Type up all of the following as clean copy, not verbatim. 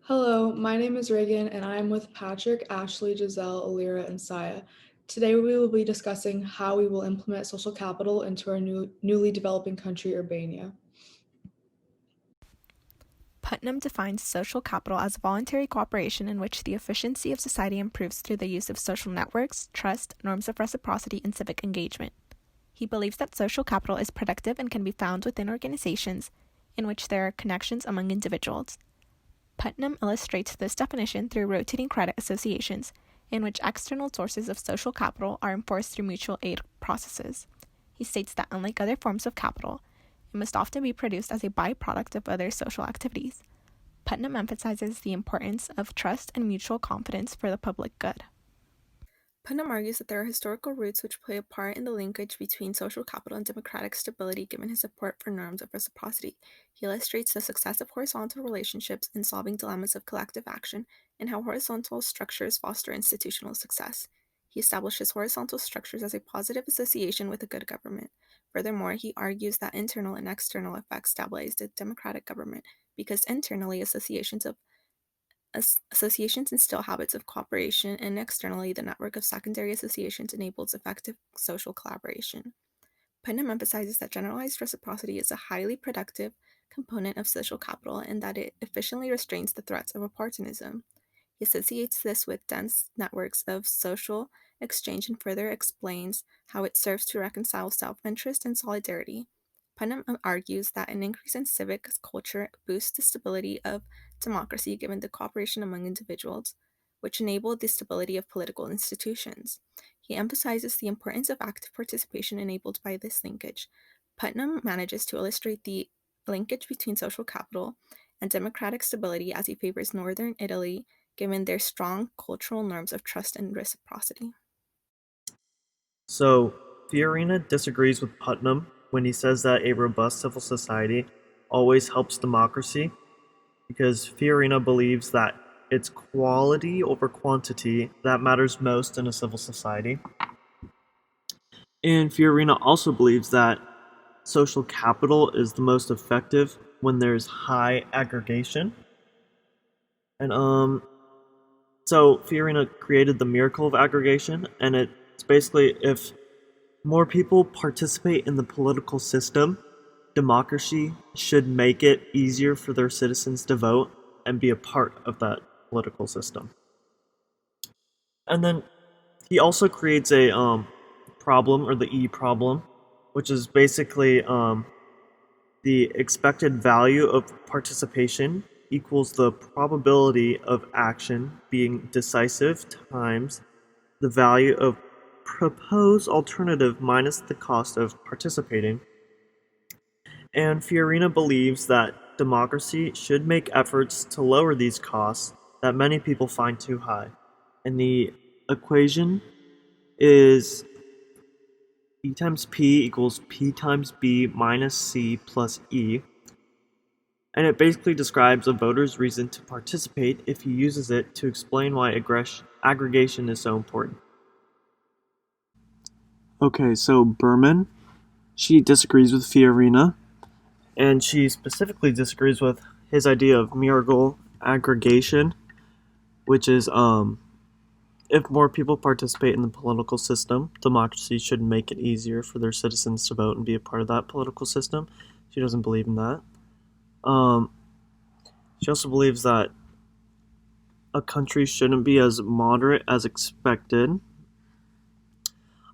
Hello, my name is Raegan, and I am with Patrick, Ashley, Jaisel, Allyra, and Saya. Today, we will be discussing how we will implement social capital into our newly developing country, Urbania. Putnam defines social capital as voluntary cooperation in which the efficiency of society improves through the use of social networks, trust, norms of reciprocity, and civic engagement. He believes that social capital is productive and can be found within organizations in which there are connections among individuals. Putnam illustrates this definition through rotating credit associations, in which external sources of social capital are enforced through mutual aid processes. He states that unlike other forms of capital, it must often be produced as a byproduct of other social activities. Putnam emphasizes the importance of trust and mutual confidence for the public good. Putnam argues that there are historical roots which play a part in the linkage between social capital and democratic stability given his support for norms of reciprocity. He illustrates the success of horizontal relationships in solving dilemmas of collective action and how horizontal structures foster institutional success. He establishes horizontal structures as a positive association with a good government. Furthermore, he argues that internal and external effects stabilize the democratic government because internally associations instill habits of cooperation, and externally, the network of secondary associations enables effective social collaboration. Putnam emphasizes that generalized reciprocity is a highly productive component of social capital and that it efficiently restrains the threats of opportunism. He associates this with dense networks of social exchange and further explains how it serves to reconcile self interest and solidarity. Putnam argues that an increase in civic culture boosts the stability of democracy given the cooperation among individuals, which enable the stability of political institutions. He emphasizes the importance of active participation enabled by this linkage. Putnam manages to illustrate the linkage between social capital and democratic stability as he favors northern Italy given their strong cultural norms of trust and reciprocity. So, Fiorina disagrees with Putnam when he says that a robust civil society always helps democracy because Fiorina believes that it's quality over quantity that matters most in a civil society. And Fiorina also believes that social capital is the most effective when there's high aggregation. And so Fiorina created the miracle of aggregation, and it's basically if more people participate in the political system, democracy should make it easier for their citizens to vote and be a part of that political system. And then he also creates a problem, or the E problem, which is basically the expected value of participation equals the probability of action being decisive times the value of proposed alternative minus the cost of participating. And Fiorina believes that democracy should make efforts to lower these costs that many people find too high. And the equation is E times P equals P times B minus C plus E. And it basically describes a voter's reason to participate if he uses it to explain why aggregation is so important. Okay, so Berman, she disagrees with Fiorina, and she specifically disagrees with his idea of miracle aggregation, which is if more people participate in the political system, democracy should make it easier for their citizens to vote and be a part of that political system. She doesn't believe in that. She also believes that a country shouldn't be as moderate as expected.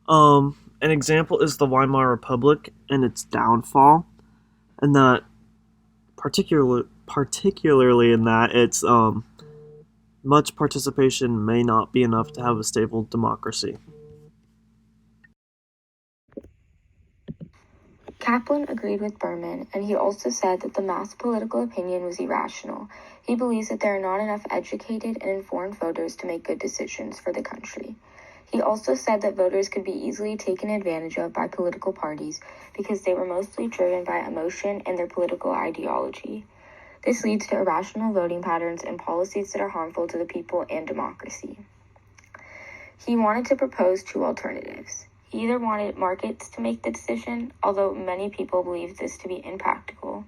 An example is the Weimar Republic and its downfall, and that particularly in that it's much participation may not be enough to have a stable democracy. Kaplan agreed with Berman, and he also said that the mass political opinion was irrational. He believes that there are not enough educated and informed voters to make good decisions for the country. He also said that voters could be easily taken advantage of by political parties because they were mostly driven by emotion and their political ideology. This leads to irrational voting patterns and policies that are harmful to the people and democracy. He wanted to propose two alternatives. He either wanted markets to make the decision, although many people believe this to be impractical,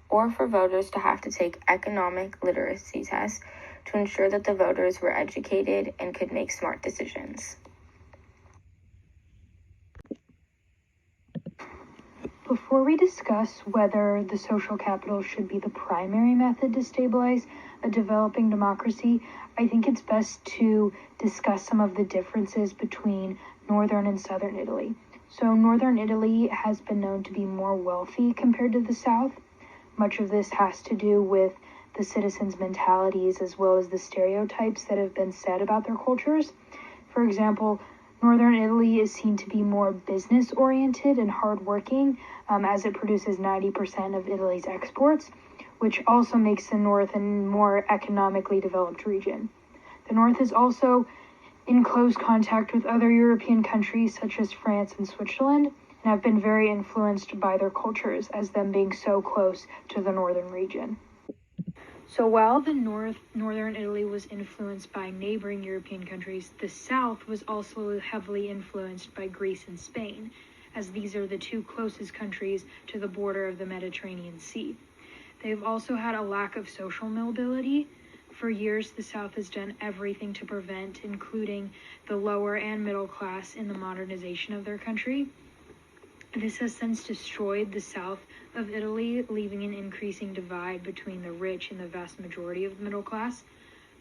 or for voters to have to take economic literacy tests to ensure that the voters were educated and could make smart decisions. Before we discuss whether the social capital should be the primary method to stabilize a developing democracy, I think it's best to discuss some of the differences between northern and southern Italy. So northern Italy has been known to be more wealthy compared to the south. Much of this has to do with the citizens' mentalities as well as the stereotypes that have been said about their cultures. For example, northern Italy is seen to be more business-oriented and hardworking, as it produces 90% of Italy's exports, which also makes the north a more economically developed region. The north is also in close contact with other European countries such as France and Switzerland, and have been very influenced by their cultures as them being so close to the northern region. So while the northern Italy was influenced by neighboring European countries, the south was also heavily influenced by Greece and Spain, as these are the two closest countries to the border of the Mediterranean Sea. They've also had a lack of social mobility. For years, the South has done everything to prevent, including the lower and middle class, in the modernization of their country. This has since destroyed the south of Italy, leaving an increasing divide between the rich and the vast majority of the middle class.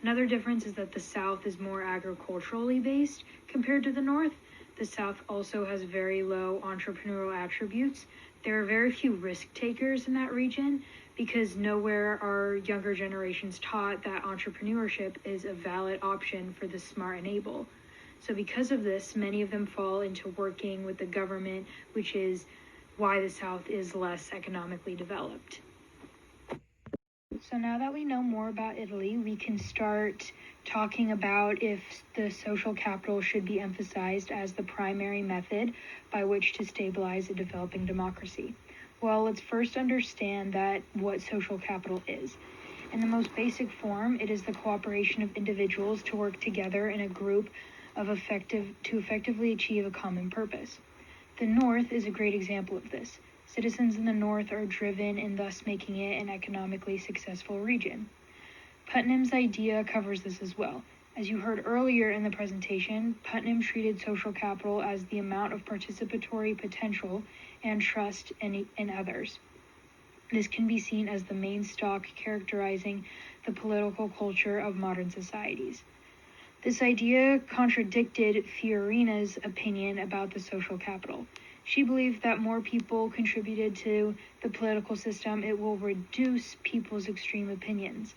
Another difference is that the south is more agriculturally based compared to the north. The south also has very low entrepreneurial attributes. There are very few risk takers in that region because nowhere are younger generations taught that entrepreneurship is a valid option for the smart and able. So because of this, many of them fall into working with the government, which is why the South is less economically developed. So now that we know more about Italy, we can start talking about if the social capital should be emphasized as the primary method by which to stabilize a developing democracy. Well, let's first understand what social capital is. In the most basic form, it is the cooperation of individuals to work together in a group to effectively achieve a common purpose. The North is a great example of this. Citizens in the North are driven and thus making it an economically successful region. Putnam's idea covers this as well. As you heard earlier in the presentation, Putnam treated social capital as the amount of participatory potential and trust in others. This can be seen as the main stock characterizing the political culture of modern societies. This idea contradicted Fiorina's opinion about the social capital. She believed that more people contributed to the political system, it will reduce people's extreme opinions.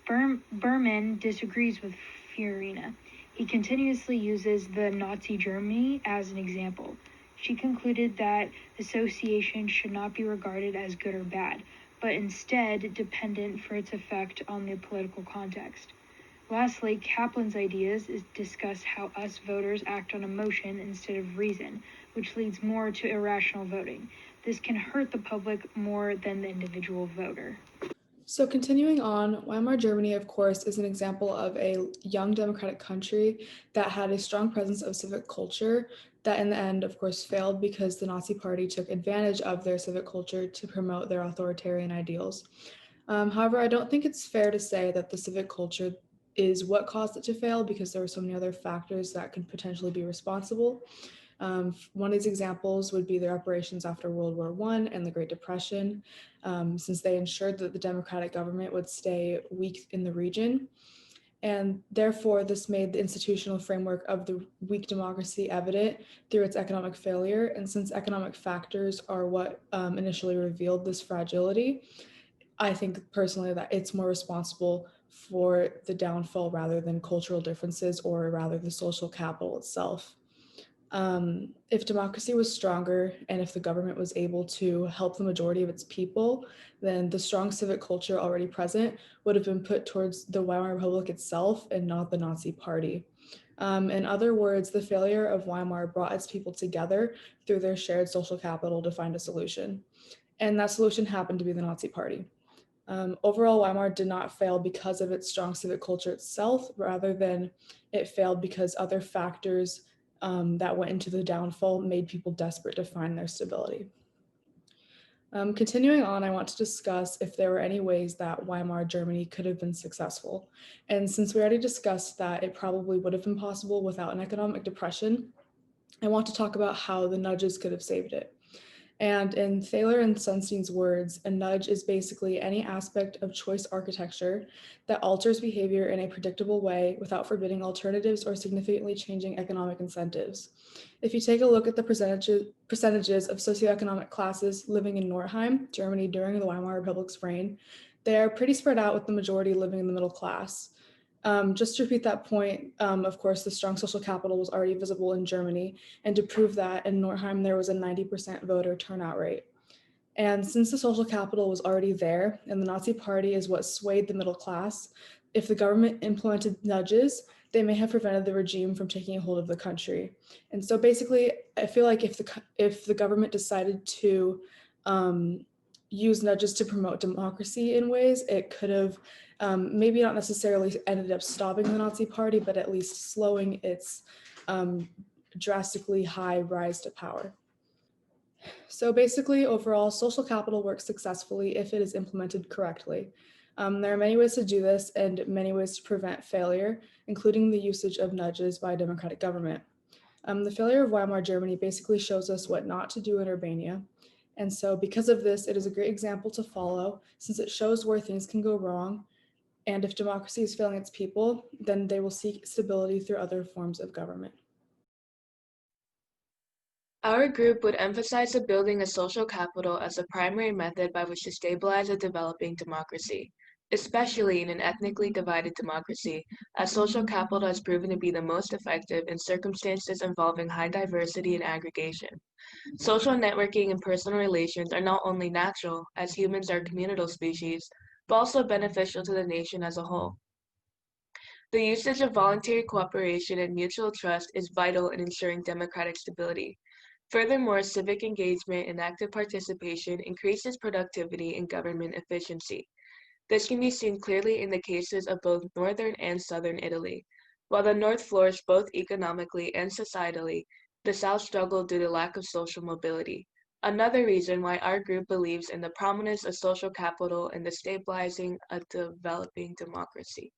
Berman disagrees with Fiorina. He continuously uses the Nazi Germany as an example. She concluded that association should not be regarded as good or bad, but instead dependent for its effect on the political context. Lastly, Kaplan's ideas discuss how us voters act on emotion instead of reason, which leads more to irrational voting. This can hurt the public more than the individual voter. So continuing on, Weimar Germany, of course, is an example of a young democratic country that had a strong presence of civic culture that in the end, of course, failed because the Nazi Party took advantage of their civic culture to promote their authoritarian ideals. However, I don't think it's fair to say that the civic culture is what caused it to fail because there were so many other factors that could potentially be responsible. One of these examples would be the reparations after World War I and the Great Depression, since they ensured that the democratic government would stay weak in the region. And therefore, this made the institutional framework of the weak democracy evident through its economic failure. And since economic factors are what initially revealed this fragility, I think personally that it's more responsible for the downfall rather than cultural differences or rather the social capital itself. If democracy was stronger and if the government was able to help the majority of its people, then the strong civic culture already present would have been put towards the Weimar Republic itself and not the Nazi Party. In other words, the failure of Weimar brought its people together through their shared social capital to find a solution. And that solution happened to be the Nazi Party. Overall, Weimar did not fail because of its strong civic culture itself, rather than it failed because other factors that went into the downfall made people desperate to find their stability. Continuing on, I want to discuss if there were any ways that Weimar Germany could have been successful. And since we already discussed that it probably would have been possible without an economic depression, I want to talk about how the nudges could have saved it. And in Thaler and Sunstein's words, a nudge is basically any aspect of choice architecture that alters behavior in a predictable way without forbidding alternatives or significantly changing economic incentives. If you take a look at the percentages of socioeconomic classes living in Northeim, Germany during the Weimar Republic's reign, they are pretty spread out with the majority living in the middle class. Just to repeat that point, of course, the strong social capital was already visible in Germany, and to prove that, in Northeim, there was a 90% voter turnout rate. And since the social capital was already there, and the Nazi Party is what swayed the middle class, if the government implemented nudges, they may have prevented the regime from taking a hold of the country. And so basically, I feel like if the government decided to use nudges to promote democracy in ways, it could have maybe not necessarily ended up stopping the Nazi Party, but at least slowing its drastically high rise to power. So basically, overall, social capital works successfully if it is implemented correctly. There are many ways to do this and many ways to prevent failure, including the usage of nudges by a democratic government. The failure of Weimar Germany basically shows us what not to do in Urbania. And so because of this, it is a great example to follow since it shows where things can go wrong. And if democracy is failing its people, then they will seek stability through other forms of government. Our group would emphasize the building of social capital as the primary method by which to stabilize a developing democracy, especially in an ethnically divided democracy, as social capital has proven to be the most effective in circumstances involving high diversity and aggregation. Social networking and personal relations are not only natural, as humans are communal species, but also beneficial to the nation as a whole. The usage of voluntary cooperation and mutual trust is vital in ensuring democratic stability. Furthermore, civic engagement and active participation increases productivity and government efficiency. This can be seen clearly in the cases of both northern and southern Italy. While the north flourished both economically and societally, the south struggled due to lack of social mobility. Another reason why our group believes in the prominence of social capital in the stabilizing a developing democracy.